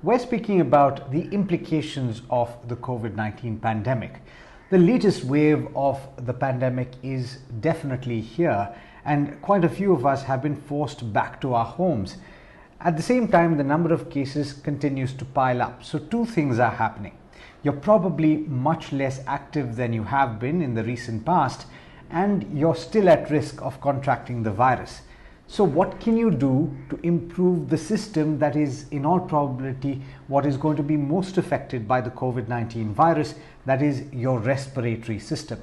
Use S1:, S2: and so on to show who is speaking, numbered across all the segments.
S1: we're speaking about the implications of the COVID-19 pandemic. The latest wave of the pandemic is definitely here, and quite a few of us have been forced back to our homes. At the same time, the number of cases continues to pile up. So two things are happening. You're probably much less active than you have been in the recent past, and you're still at risk of contracting the virus. So what can you do to improve the system that is, in all probability, what is going to be most affected by the COVID-19 virus, that is your respiratory system?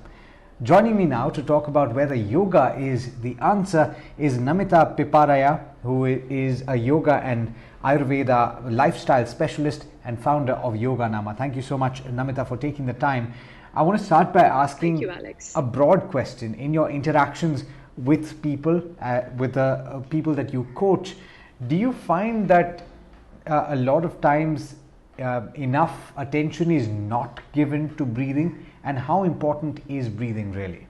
S1: Joining me now to talk about whether yoga is the answer is Namita Piparaiya, who is a yoga and Ayurveda lifestyle specialist and founder of Yoganama. Thank you so much, Namita, for taking the time. I want to start by asking a broad question. In your interactions with people, with the people that you coach, do you find that a lot of times enough attention is not given to breathing, and how important is breathing really?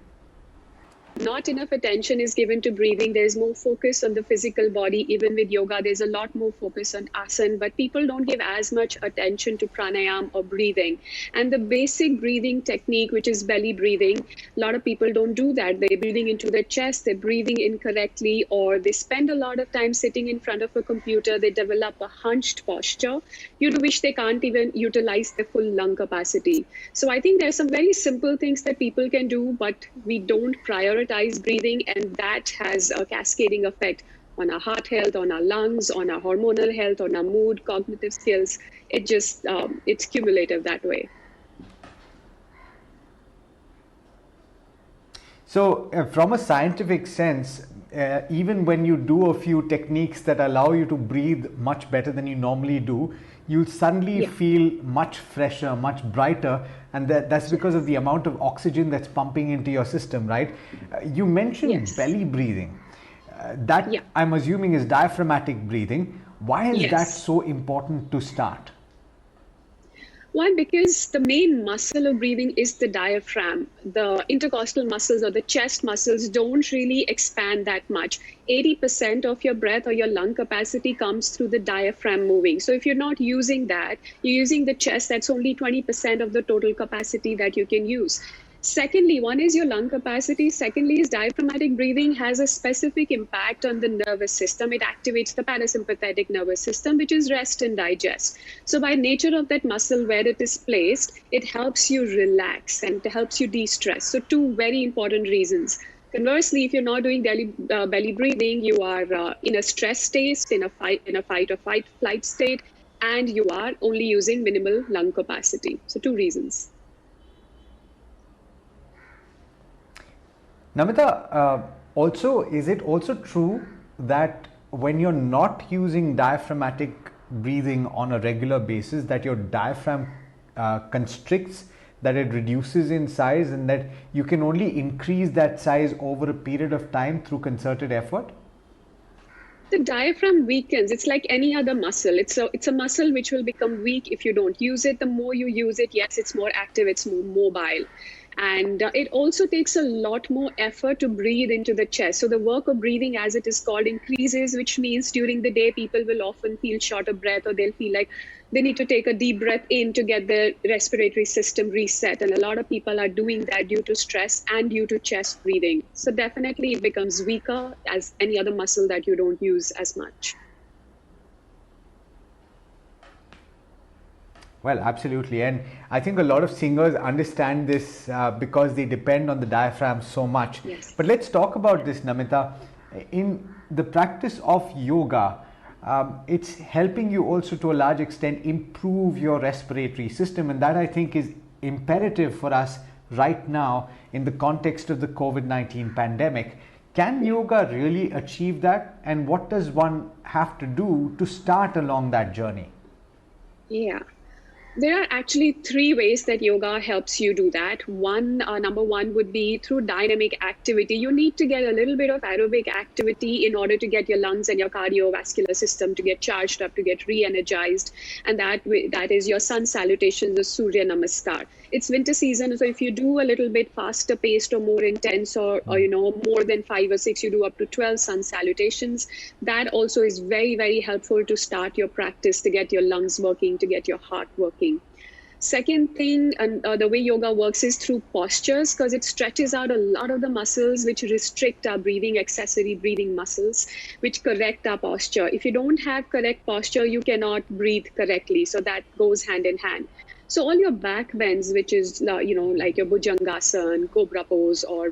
S2: Not enough attention is given to breathing. There's more focus on the physical body. Even with yoga, there's a lot more focus on asana, but people don't give as much attention to pranayam or breathing. And the basic breathing technique, which is belly breathing, a lot of people don't do that. They're breathing into the chest, they're breathing incorrectly, or they spend a lot of time sitting in front of a computer. They develop a hunched posture due to which they can't even utilize their full lung capacity. So I think there's some very simple things that people can do, but we don't prioritize breathing, and that has a cascading effect on our heart health, on our lungs, on our hormonal health, on our mood, cognitive skills. It just it's cumulative that way.
S1: So from a scientific sense, even when you do a few techniques that allow you to breathe much better than you normally do, you'll suddenly feel much fresher, much brighter, and that's because of the amount of oxygen that's pumping into your system, right? You mentioned belly breathing. I'm assuming is diaphragmatic breathing. Why is that so important to start?
S2: One, because the main muscle of breathing is the diaphragm. The intercostal muscles or the chest muscles don't really expand that much. 80% of your breath or your lung capacity comes through the diaphragm moving. So if you're not using that, you're using the chest, that's only 20% of the total capacity that you can use. Secondly, one is your lung capacity. Secondly is diaphragmatic breathing has a specific impact on the nervous system. It activates the parasympathetic nervous system, which is rest and digest. So by nature of that muscle where it is placed, it helps you relax and it helps you de-stress. So two very important reasons. Conversely, if you're not doing belly breathing, you are in a stress state, in a fight or flight state, and you are only using minimal lung capacity. So two reasons.
S1: Namita, is it also true that when you're not using diaphragmatic breathing on a regular basis, that your diaphragm constricts, that it reduces in size, and that you can only increase that size over a period of time through concerted effort?
S2: The diaphragm weakens. It's like any other muscle. It's a muscle which will become weak if you don't use it. The more you use it, yes, it's more active, it's more mobile. And it also takes a lot more effort to breathe into the chest. So the work of breathing, as it is called, increases, which means during the day, people will often feel short of breath, or they'll feel like they need to take a deep breath in to get their respiratory system reset. And a lot of people are doing that due to stress and due to chest breathing. So definitely it becomes weaker as any other muscle that you don't use as much.
S1: Well, absolutely. And I think a lot of singers understand this because they depend on the diaphragm so much.
S2: Yes.
S1: But let's talk about this, Namita. In the practice of yoga, it's helping you also to a large extent improve your respiratory system. And that I think is imperative for us right now in the context of the COVID-19 pandemic. Can yoga really achieve that? And what does one have to do to start along that journey?
S2: Yeah. There are actually three ways that yoga helps you do that. Number one would be through dynamic activity. You need to get a little bit of aerobic activity in order to get your lungs and your cardiovascular system to get charged up, to get re-energized. And that is your sun salutations, the Surya Namaskar. It's winter season, so if you do a little bit faster paced or more intense, or more than 5 or 6, you do up to 12 sun salutations. That also is very, very helpful to start your practice, to get your lungs working, to get your heart working. Second thing, and the way yoga works is through postures, because it stretches out a lot of the muscles which restrict our breathing, accessory breathing muscles, which correct our posture. If you don't have correct posture, you cannot breathe correctly. So that goes hand in hand. So all your back bends, which is, like your Bhujangasana, Cobra pose, or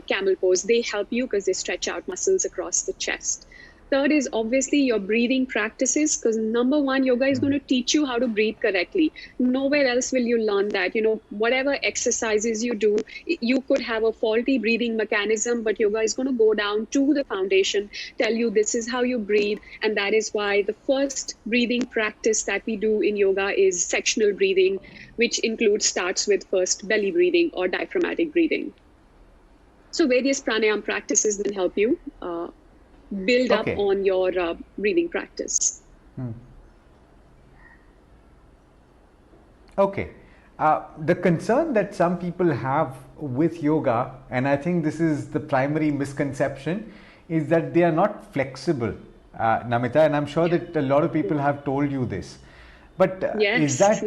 S2: camel pose, they help you because they stretch out muscles across the chest. Third is obviously your breathing practices, because number one, yoga is going to teach you how to breathe correctly. Nowhere else will you learn that. Whatever exercises you do, you could have a faulty breathing mechanism, but yoga is going to go down to the foundation, tell you this is how you breathe. And that is why the first breathing practice that we do in yoga is sectional breathing, which starts with first belly breathing or diaphragmatic breathing. So various pranayama practices will help you build up on your breathing practice.
S1: Okay. The concern that some people have with yoga, and I think this is the primary misconception, is that they are not flexible, Namita, and I'm sure that a lot of people have told you this. But is that,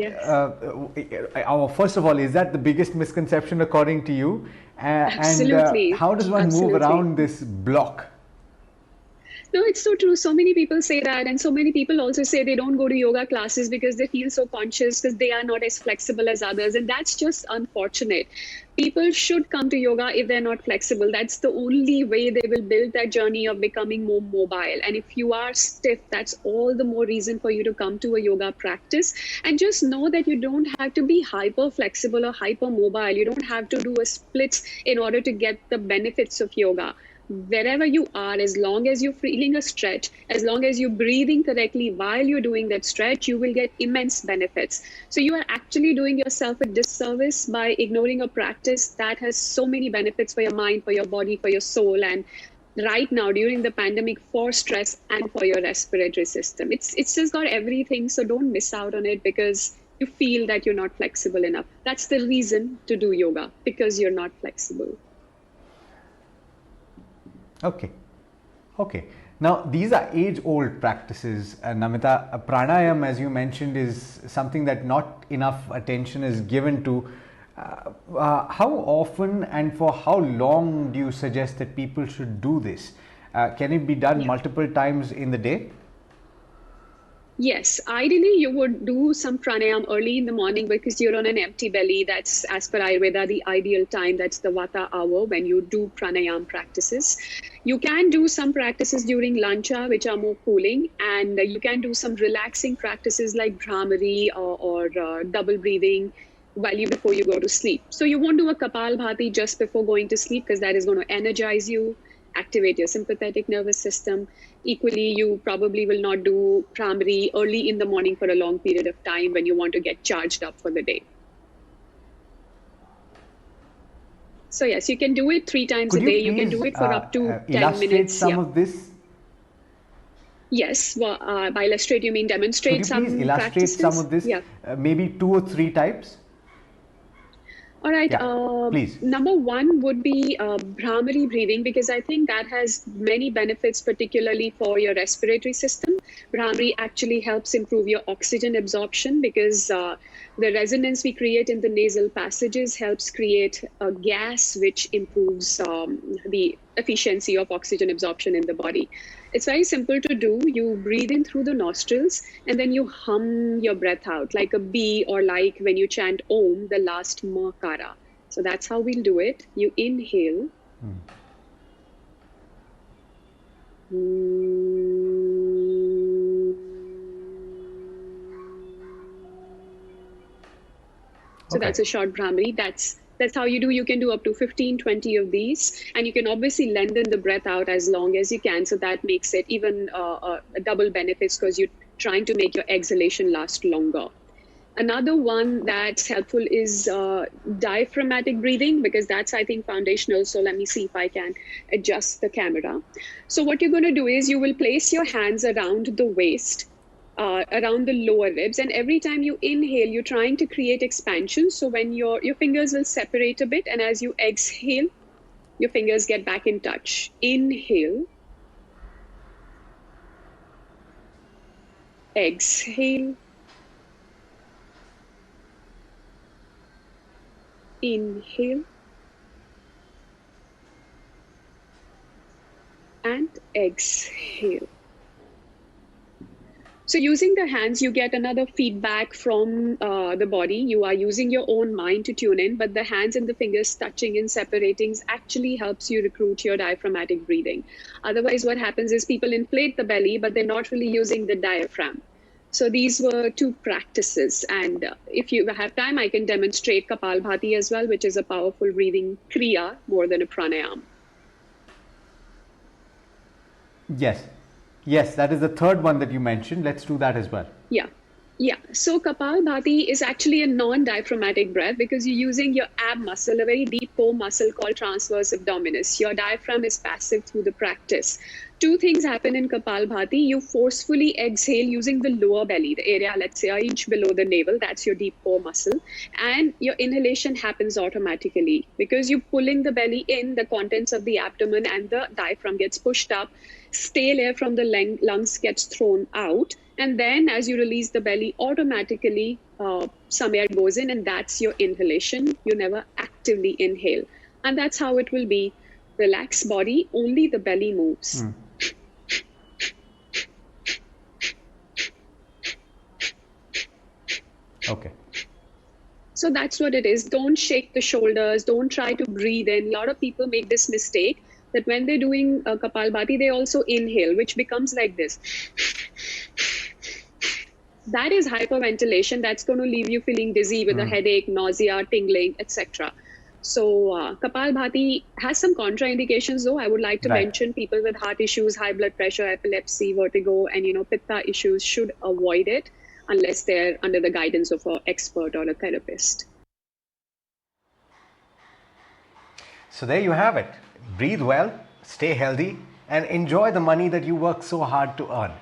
S1: first of all, is that the biggest misconception according to you?
S2: Absolutely.
S1: And how does one move around this block?
S2: No, it's so true. So many people say that. And so many people also say they don't go to yoga classes because they feel so conscious because they are not as flexible as others. And that's just unfortunate. People should come to yoga if they're not flexible. That's the only way they will build that journey of becoming more mobile. And if you are stiff, that's all the more reason for you to come to a yoga practice. And just know that you don't have to be hyper flexible or hyper mobile. You don't have to do a splits in order to get the benefits of yoga. Wherever you are, as long as you're feeling a stretch, as long as you're breathing correctly while you're doing that stretch, you will get immense benefits. So you are actually doing yourself a disservice by ignoring a practice that has so many benefits for your mind, for your body, for your soul, and right now during the pandemic, for stress and for your respiratory system. It's just got everything, so don't miss out on it because you feel that you're not flexible enough. That's the reason to do yoga, because you're not flexible.
S1: Okay. Now, these are age-old practices, Namita. Pranayam, as you mentioned, is something that not enough attention is given to. How often and for how long do you suggest that people should do this? Can it be done multiple times in the day?
S2: Yes, ideally you would do some pranayam early in the morning because you're on an empty belly. That's, as per Ayurveda, the ideal time. That's the vata hour when you do pranayam practices. You can do some practices during lunch hour, which are more cooling, and you can do some relaxing practices like Bhramari or double breathing before you go to sleep. So you won't do a Kapalbhati just before going to sleep because that is going to energize you, activate your sympathetic nervous system. Equally, you probably will not do Bhramari early in the morning for a long period of time when you want to get charged up for the day. So yes, you can do it 3 times a day. You can do it for up to 10 minutes.
S1: Some of this?
S2: Yes, by illustrate you mean demonstrate some practices?
S1: Could you please illustrate some of this?
S2: Yeah.
S1: Maybe 2 or 3 types?
S2: All right.
S1: Please.
S2: Number one would be Bhramari breathing, because I think that has many benefits, particularly for your respiratory system. Bhramari actually helps improve your oxygen absorption because the resonance we create in the nasal passages helps create a gas which improves the efficiency of oxygen absorption in the body. It's very simple to do. You breathe in through the nostrils and then you hum your breath out like a bee, or like when you chant Om, the last makara. So that's how we'll do it. You inhale. So that's a short Bhramari. That's how you do. You can do up to 15, 20 of these. And you can obviously lengthen the breath out as long as you can. So that makes it even a double benefits because you're trying to make your exhalation last longer. Another one that's helpful is diaphragmatic breathing, because that's, I think, foundational. So let me see if I can adjust the camera. So what you're going to do is you will place your hands around the waist, around the lower ribs, and every time you inhale, you're trying to create expansion. So when your fingers will separate a bit, and as you exhale, your fingers get back in touch. Inhale, exhale, inhale, and exhale. So using the hands, you get another feedback from the body. You are using your own mind to tune in, but the hands and the fingers touching and separating actually helps you recruit your diaphragmatic breathing. Otherwise, what happens is people inflate the belly, but they're not really using the diaphragm. So these were two practices. And if you have time, I can demonstrate Kapalbhati as well, which is a powerful breathing kriya more than a pranayam.
S1: Yes. Yes, that is the third one that you mentioned. Let's do that as well.
S2: Yeah. Yeah. So Kapalbhati is actually a non-diaphragmatic breath because you're using your ab muscle, a very deep core muscle called transverse abdominis. Your diaphragm is passive through the practice. Two things happen in Kapalbhati. You forcefully exhale using the lower belly, the area, let's say, an inch below the navel. That's your deep core muscle. And your inhalation happens automatically because you're pulling the belly in, the contents of the abdomen and the diaphragm gets pushed up. Stale air from the lungs gets thrown out. And then as you release the belly, automatically some air goes in, and that's your inhalation. You never actively inhale. And that's how it will be. Relaxed body, only the belly moves.
S1: Okay.
S2: So that's what it is. Don't shake the shoulders. Don't try to breathe in. A lot of people make this mistake that when they're doing Kapalbhati, they also inhale, which becomes like this. That is hyperventilation. That's going to leave you feeling dizzy with a headache, nausea, tingling, etc. So Kapalbhati has some contraindications, though. I would like to mention people with heart issues, high blood pressure, epilepsy, vertigo, and pitta issues should avoid it unless they're under the guidance of an expert or a therapist.
S1: So there you have it. Breathe well, stay healthy, and enjoy the money that you work so hard to earn.